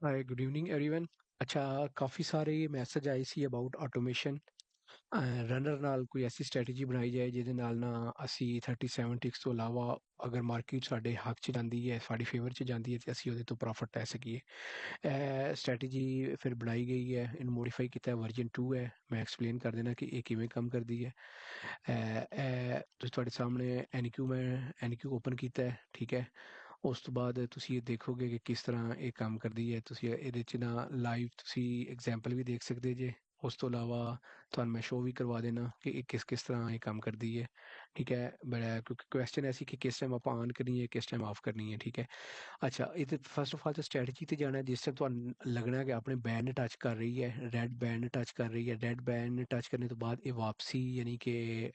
Hi good evening everyone. अच्छा, काफ़ी सारे मैसेज ਆਏ ਸੀ ਅਬਾਊਟ ਆਟੋਮੇਸ਼ਨ। ਰਨਰ ਨਾਲ ਕੋਈ ਐਸੀ ਸਟ੍ਰੈਟਜੀ ਬਣਾਈ ਜਾਏ ਜਿਹਦੇ ਨਾਲ ਨਾ ਅਸੀਂ 37 ਟਿਕਸ ਤੋਂ ਇਲਾਵਾ ਅਗਰ ਮਾਰਕੀਟ ਸਾਡੇ ਹੱਕ 'ਚ ਜਾਂਦੀ ਹੈ, ਸਾਡੀ ਫੇਵਰ 'ਚ ਜਾਂਦੀ ਹੈ, ਤੇ ਅਸੀਂ ਉਹਦੇ ਤੋਂ ਪ੍ਰੋਫਿਟ ਲੈ ਸਕੀਏ। ਇਹ ਸਟ੍ਰੈਟਜੀ ਫਿਰ ਬਣਾਈ ਗਈ ਹੈ, ਇਹਨੂੰ ਮੋਡੀਫਾਈ ਕੀਤਾ, ਵਰਜਨ 2 ਹੈ। ਮੈਂ ਐਕਸਪਲੇਨ ਕਰ ਦੇਣਾ ਕਿ ਇਹ ਕਿਵੇਂ ਕੰਮ ਕਰਦੀ ਹੈ। ਤੁਸੀਂ ਤੁਹਾਡੇ ਸਾਹਮਣੇ ਐਨਕਿਊ, ਮੈਂ ਐਨਕਿਊ ਓਪਨ ਕੀਤਾ ਹੈ, ਠੀਕ ਹੈ। ਉਸ ਤੋਂ ਬਾਅਦ ਤੁਸੀਂ ਇਹ ਦੇਖੋਗੇ ਕਿ ਕਿਸ ਤਰ੍ਹਾਂ ਇਹ ਕੰਮ ਕਰਦੀ ਹੈ। ਤੁਸੀਂ ਇਹਦੇ 'ਚ ਨਾ ਲਾਈਵ ਤੁਸੀਂ ਐਗਜ਼ਾਮਪਲ ਵੀ ਦੇਖ ਸਕਦੇ ਜੇ। ਉਸ ਤੋਂ ਇਲਾਵਾ ਤੁਹਾਨੂੰ ਮੈਂ ਸ਼ੋਅ ਵੀ ਕਰਵਾ ਦੇਣਾ ਕਿ ਇਹ ਕਿਸ ਤਰ੍ਹਾਂ ਇਹ ਕੰਮ ਕਰਦੀ ਹੈ, ਠੀਕ ਹੈ। ਬੜਾ ਕਿਉਂਕਿ ਕੁਐਸਚਨ ਐਸੀ ਕਿ ਕਿਸ ਟਾਈਮ ਆਪਾਂ ਆਨ ਕਰਨੀ ਹੈ, ਕਿਸ ਟਾਈਮ ਆਫ ਕਰਨੀ ਹੈ, ਠੀਕ ਹੈ। ਅੱਛਾ, ਇਹ ਤੇ ਫਸਟ ਆਫ ਆਲ ਤਾਂ ਸਟ੍ਰੈਟਜੀ ਤੇ ਜਾਣਾ ਜਿਸ ਟਾਈਮ ਤੁਹਾਨੂੰ ਲੱਗਣਾ ਕਿ ਆਪਣੇ ਬੈਂਡ ਟੱਚ ਕਰ ਰਹੀ ਹੈ, ਰੈਡ ਬੈਂਡ ਟੱਚ ਕਰ ਰਹੀ ਹੈ। ਰੈਡ ਬੈਂਡ ਟੱਚ ਕਰਨੇ ਤੋਂ ਬਾਅਦ ਇਹ ਵਾਪਸੀ ਯਾਨੀ ਕਿ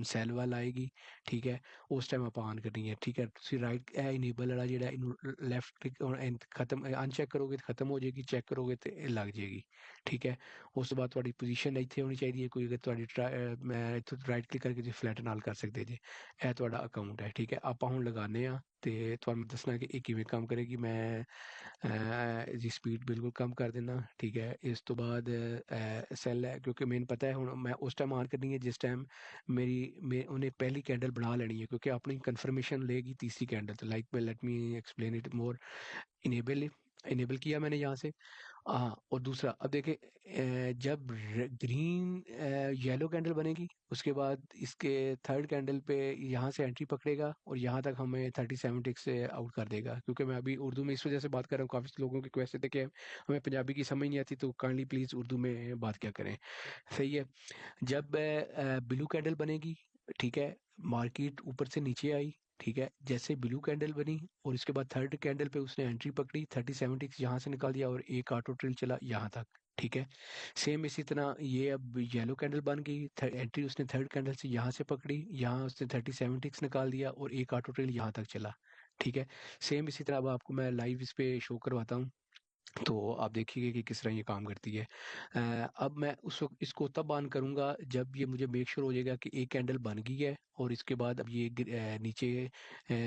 ਸੈਲ ਵੱਲ ਆਏਗੀ, ਠੀਕ ਹੈ। ਉਸ ਟਾਈਮ ਆਪਾਂ ਆਨ ਕਰਨੀ ਹੈ, ਠੀਕ ਹੈ। ਤੁਸੀਂ ਰਾਈਟ ਇਹ ਇਨੇਬਲ ਵਾਲਾ ਜਿਹੜਾ ਇਹਨੂੰ ਲੈਫਟ ਕਲਿੱਕ ਖਤਮ ਅਨਚੈੱਕ ਕਰੋਗੇ ਤਾਂ ਖਤਮ ਹੋ ਜਾਏਗੀ, ਚੈੱਕ ਕਰੋਗੇ ਤੇ ਇਹ ਲੱਗ ਜਾਏਗੀ, ਠੀਕ ਹੈ। ਉਸ ਤੋਂ ਬਾਅਦ ਤੁਹਾਡੀ ਪੋਜੀਸ਼ਨ ਇੱਥੇ ਹੋਣੀ ਚਾਹੀਦੀ ਹੈ ਕੋਈ। ਅਗਰ ਤੁਹਾਡੀ ਮੈਂ ਇੱਥੋਂ ਰਾਈਟ ਕਲਿੱਕ ਕਰਕੇ ਤੁਸੀਂ ਫਲੈਟ ਨਾਲ ਕਰ ਸਕਦੇ ਜੇ। ਇਹ ਤੁਹਾਡਾ ਅਕਾਊਂਟ ਹੈ, ਠੀਕ ਹੈ। ਆਪਾਂ ਹੁਣ ਲਗਾਉਂਦੇ ਹਾਂ ਤੇ ਤੁਹਾਨੂੰ ਦੱਸਣਾ ਕਿ ਇਹ ਕਿਵੇਂ ਕੰਮ ਕਰੇਗੀ। ਮੈਂ ਇਹਦੀ ਸਪੀਡ ਬਿਲਕੁਲ ਕਮ ਕਰ ਦੇਣਾ, ਠੀਕ ਹੈ। ਇਸ ਤੋਂ ਬਾਅਦ ਸੈੱਲ ਹੈ ਕਿਉਂਕਿ ਮੈਨੂੰ ਪਤਾ ਹੈ ਹੁਣ ਮੈਂ ਉਸ ਟਾਈਮ ਆਨ ਕਰਨੀ ਹੈ ਜਿਸ ਟਾਈਮ ਉਹਨੇ ਪਹਿਲੀ कैंडल बना लेनी है क्योंकि अपनी कंफर्मेशन लेगी तीसरी कैंडल। तो like let me explain it more. Enable enable किया मैंने यहाँ से। हाँ, और दूसरा अब देखें, जब ग्रीन येलो कैंडल बनेगी उसके बाद इसके थर्ड कैंडल पे यहाँ से एंट्री पकड़ेगा और यहाँ तक हमें 37 टिक से आउट कर देगा। क्योंकि मैं अभी उर्दू में इस वजह से बात कर रहा हूँ, काफ़ी लोगों के क्वेश्चन थे कि हमें पंजाबी की समझ नहीं आती, तो काइंडली प्लीज़ उर्दू में बात क्या करें। सही है। जब ब्लू कैंडल बनेगी, ठीक है, मार्केट ऊपर से नीचे आई, ठीक है। जैसे ब्लू कैंडल बनी और इसके बाद थर्ड कैंडल पे उसने एंट्री पकड़ी, 37 टिक्स यहाँ से निकाल दिया और एक ऑटो ट्रेल चला यहाँ तक, ठीक है। सेम इसी तरह ये अब येलो कैंडल बन गई, एंट्री उसने थर्ड कैंडल से यहाँ से पकड़ी, यहाँ उसने 37 टिक्स निकाल दिया और एक ऑटो ट्रेल यहाँ तक चला, ठीक है। सेम इसी तरह अब आपको मैं लाइव इस पे शो करवाता हूँ, तो आप देखिए कि किस तरह ये काम करती है। अब मैं उस वक़्त इसको तब ऑन करूँगा जब ये मुझे मेक श्योर हो जाएगा कि एक कैंडल बन गई है और इसके बाद अब ये नीचे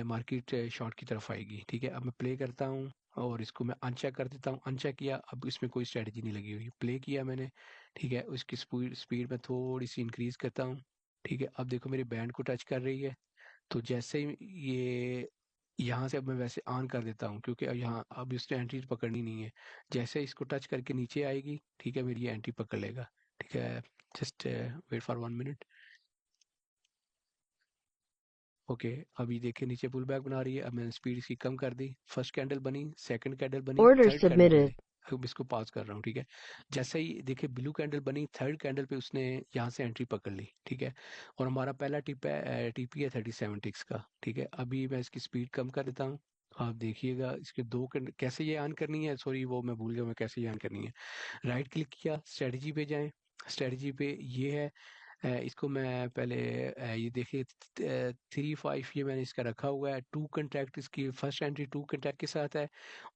मार्केट शॉर्ट की तरफ आएगी, ठीक है। अब मैं प्ले करता हूँ और इसको मैं अनचेक कर देता हूँ। अनचेक किया, अब इसमें कोई स्ट्रैटेजी नहीं लगी हुई। प्ले किया मैंने, ठीक है। उसकी स्पीड स्पीड मैं थोड़ी-सी इंक्रीज़ करता हूँ, ठीक है। अब देखो मेरे बैंड को टच कर रही है। तो जैसे ही ये यहाँ से अब मैं वैसे ऑन कर देता हूँ क्योंकि अब यहाँ अब इसने एंट्री पकड़नी नहीं है। जैसे इसको टच करके नीचे आएगी, ठीक है, मेरी ये एंट्री पकड़ लेगा, ठीक है। Just wait for 1 minute. Okay, अभी देखिए नीचे पुल बैक बना रही है। अब मैंने स्पीड इसकी कम कर दी। फर्स्ट कैंडल बनी, सेकंड कैंडल बनी, Order थर्ड कैंडल बन submitted. गई। अब इसको पॉज कर रहा हूँ, ठीक है। जैसे ही देखिए ब्लू कैंडल बनी, थर्ड कैंडल पे उसने यहाँ से एंट्री पकड़ ली, ठीक है। और हमारा पहला टिप है टीपी है 37 टिक्स का, ठीक है। अभी मैं इसकी स्पीड कम कर देता हूँ। आप देखिएगा इसके कैसे ये ऑन करनी है, सॉरी वो मैं भूल गया मैं कैसे ये ऑन करनी है। राइट क्लिक किया, स्ट्रेटजी पे जाएं। स्ट्रेटजी पे ये है, इसको मैं पहले ये देखिए 3-5 ये मैंने इसका रखा हुआ है। 2 कॉन्ट्रैक्ट, इसकी फर्स्ट एंट्री 2 कॉन्ट्रैक्ट के साथ है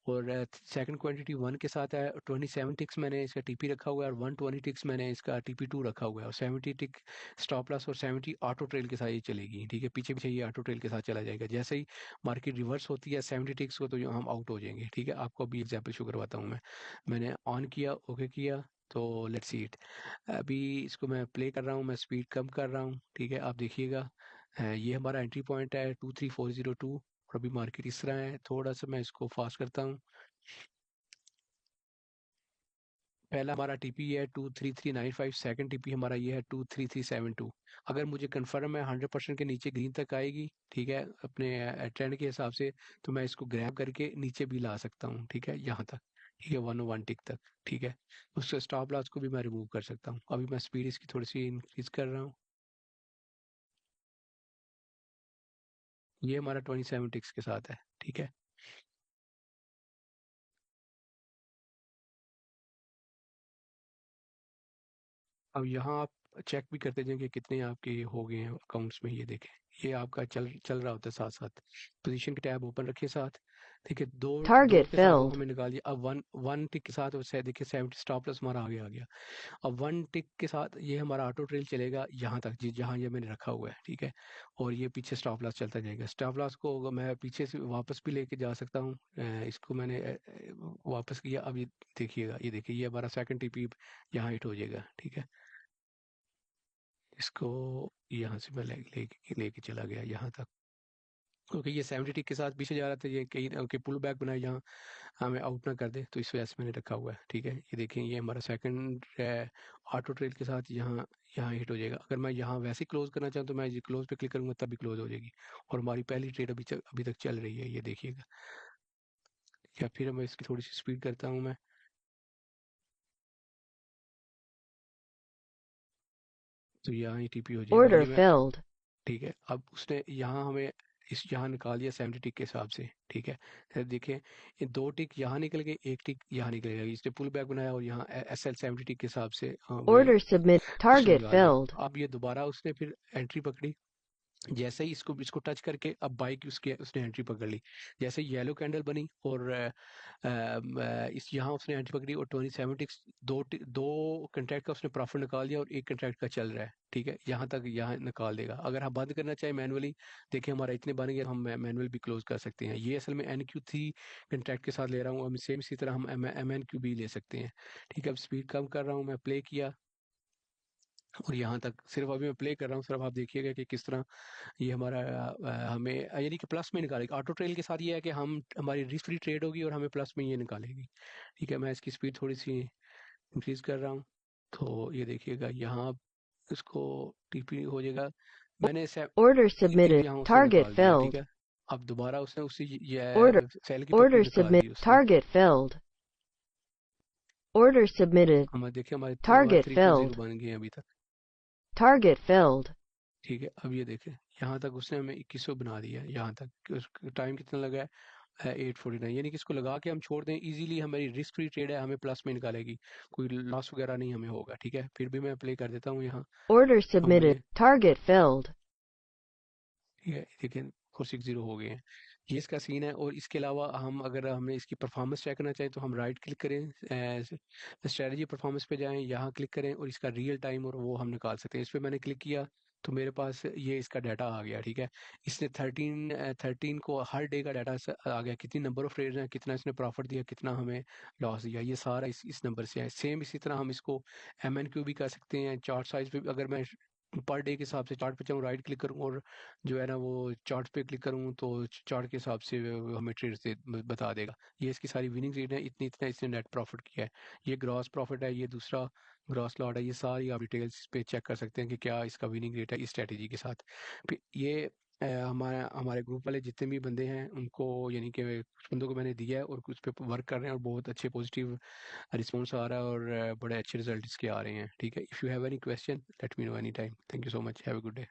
और सेकंड क्वांटिटी 1 के साथ है। 27 टिक्स मैंने इसका टीपी रखा हुआ है और 120 टिक्स मैंने इसका टीपी 2 रखा हुआ है और 70 टिक स्टॉप लॉस और 70 ऑटो ट्रेल के साथ ये चलेगी, ठीक है। पीछे पीछे ये ऑटो ट्रेल के साथ चला जाएगा। जैसे ही मार्केट रिवर्स होती है 70 टिक्स को, तो हम आउट हो जाएंगे, ठीक है। आपको अभी एग्जाम्पल शो करवाता हूँ मैं। मैंने ऑन किया, ओके किया, तो लेट्स सी इट। अभी इसको मैं प्ले कर रहा हूँ, मैं स्पीड कम कर रहा हूँ, ठीक है। आप देखिएगा, ये हमारा एंट्री पॉइंट है 23402 और अभी मार्केट इस तरह है। थोड़ा सा मैं इसको फास्ट करता हूँ। पहला हमारा टीपी है 23395, सेकंड टीपी हमारा ये है 23372। अगर मुझे कंफर्म है 100% के नीचे ग्रीन तक आएगी, ठीक है, अपने ट्रेंड के हिसाब से, तो मैं इसको ग्रैब करके नीचे भी ला सकता हूँ, ठीक है, यहाँ तक, ठीक है, 101 टिक तक, ठीक है। उससे स्टॉप लॉस को भी मैं रिमूव कर सकता हूँ। अभी मैं स्पीड इसकी थोड़ी सी इंक्रीज कर रहा हूँ। ये हमारा 27 टिक्स के साथ है, ठीक है। अब यहाँ आप चेक भी करते जाएं कि कितने आपके हो गए हैं अकाउंट्स में। ये देखें, ये आपका चल चल रहा होता है साथ साथ। पोजीशन के टैब ओपन रखिए साथ, ठीक है। दो दो Target के साथ वो filled. हमें निकाल दिया। अब वन वन टिक के साथ उससे देखिए 70 स्टॉप लॉस हमारा आगे आ गया। अब वन टिक के साथ ये हमारा ऑटो ट्रेल चलेगा यहाँ तक, जी जहाँ ये मैंने रखा हुआ है, ठीक है। और ये पीछे स्टॉप लॉस चलता जाएगा। स्टॉप लॉस को मैं पीछे से वापस भी लेके जा सकता हूँ। इसको मैंने वापस किया। अब ये देखिएगा, ये देखिए ये हमारा सेकंड टीपी यहाँ हिट हो जाएगा, ठीक है। इसको यहाँ से मैं लेके चला गया यहाँ तक, क्योंकि ये 70 टिक के साथ पीछे जा रहा था। ये कहीं के पुल बैक बनाए यहाँ हमें आउट ना कर दे, तो इस वजह से मैंने रखा हुआ है, ठीक है। ये देखें ये हमारा सेकंड ऑटो ट्रेल के साथ यहाँ यहाँ हिट हो जाएगा। अगर मैं यहाँ वैसे ही क्लोज करना चाहूँ तो मैं ये क्लोज पे क्लिक करूंगा तभी क्लोज हो जाएगी। और हमारी पहली ट्रेड अभी तक चल रही है, ये देखिएगा। या फिर मैं इसकी थोड़ी सी स्पीड करता हूँ मैं, तो यहाँ ही टीपी हो जाएगा Order ये मैं, filled. ठीक है। अब उसने यहाँ हमें इस यहाँ निकाल दिया 70 टिक के हिसाब से, ठीक है। फिर देखिए ये दो टिक यहाँ निकल गए, एक टिक यहाँ निकल गया। इसने पुल बैक बनाया और यहाँ SL 70 टिक के हिसाब से हमें Order submit. उसने Target निकाल दिया। filled. अब ये दोबारा उसने फिर एंट्री पकड़ी। जैसे ही इसको इसको टच करके अब बाई की उसने एंट्री पकड़ ली। जैसे येलो कैंडल बनी और इस यहाँ उसने एंट्री पकड़ी और 27 टिक्स दो कंट्रैक्ट का उसने प्रॉफिट निकाल दिया और एक कंट्रैक्ट का चल रहा है, ठीक है। यहाँ तक यहाँ निकाल देगा। अगर हम बंद करना चाहे मैनुअली, देखिए हमारा इतने बन गए, हम मैनुअल भी क्लोज कर सकते हैं। ये असल में NQ3 कंट्रैक्ट के साथ ले रहा हूँ। अब सेम इसी तरह हम MNQ भी ले सकते हैं, ठीक है। अब स्पीड कम कर रहा हूँ मैं, प्ले किया और यहाँ तक सिर्फ अभी मैं प्ले कर रहा हूँ। सिर्फ आप देखिएगा कि किस तरह ये हमारा हमें यानी कि प्लस में निकालेगा। ऑटो ट्रेल के साथ ये है कि हम हमारी रिस्क फ्री ट्रेड होगी और हमें प्लस में ये निकालेगी, ठीक है। मैं इसकी स्पीड थोड़ी सी इंक्रीज कर रहा हूँ, तो ये देखिएगा यहाँ इसको टीपी हो जाएगा। मैंने Order टिक submitted. यहाँ उसने Target निकाल दिया, ठीक filled. है। अब दोबारा उसने उसी Order. ये सेल की पकड़ी Order निकाल submit. दी उसने। Target filled. Order submitted. हमारे देखिए हमारे Target 320 filled. बन गए हैं अभी तक, Target filled. ठीक है। अब ये देखें यहाँ तक उसने हमें 2100 बना दिया है। यहाँ तक कि उसका टाइम कितना लगा है 849, यानी कि इसको लगा के हम छोड़ दें इजीली, हमारी रिस्क फ्री ट्रेड है, हमें प्लस में निकालेगी, कोई लॉस वगैरह नहीं हमें होगा, ठीक है। फिर भी मैं प्ले कर देता हूँ यहाँ Order submitted. हमें, Target filled. ठीक है। देखिए 460 हो गए हैं, ये इसका सीन है। और इसके अलावा हम अगर हमने इसकी परफॉर्मेंस चेक करना चाहें तो हम राइट क्लिक करें, स्ट्रेटजी परफॉर्मेंस पे जाएं, यहाँ क्लिक करें और इसका रियल टाइम और वो हम निकाल सकते हैं। इस पर मैंने क्लिक किया तो मेरे पास ये इसका डाटा आ गया, ठीक है। इसने 13 को हर डे का डाटा आ गया, कितनी नंबर ऑफ ट्रेड्स हैं, कितना इसने प्रॉफिट दिया, कितना हमें लॉस दिया, ये सारा इस नंबर से है। सेम इसी तरह हम इसको MNQ भी कर सकते हैं। चार्ट साइज पे अगर मैं पर डे के हिसाब से चार्ट पे चाहूँ, राइट क्लिक करूँ और जो है ना वो चार्ट पे क्लिक करूँ तो चार्ट के हिसाब से वो हमें ट्रेड से बता देगा। ये इसकी सारी विनिंग रेट है, इतनी इतना इसने नेट प्रॉफिट किया है। ये ग्रॉस प्रॉफिट है, ये दूसरा ग्रॉस लॉट है। ये सारी आप डिटेल्स पे चेक कर सकते हैं कि क्या इसका विनिंग रेट है इस स्ट्रेटेजी के साथ। फिर ये हमारा हमारे ग्रुप वाले जितने भी बंदे हैं उनको, यानी कि कुछ बंदों को मैंने दिया है और कुछ पे वर्क कर रहे हैं और बहुत अच्छे पॉजिटिव रिस्पॉन्स आ रहा है और बड़े अच्छे रिजल्ट इसके आ रहे हैं, ठीक है। If you have any question let me know any time. Thank you so much, have a good day.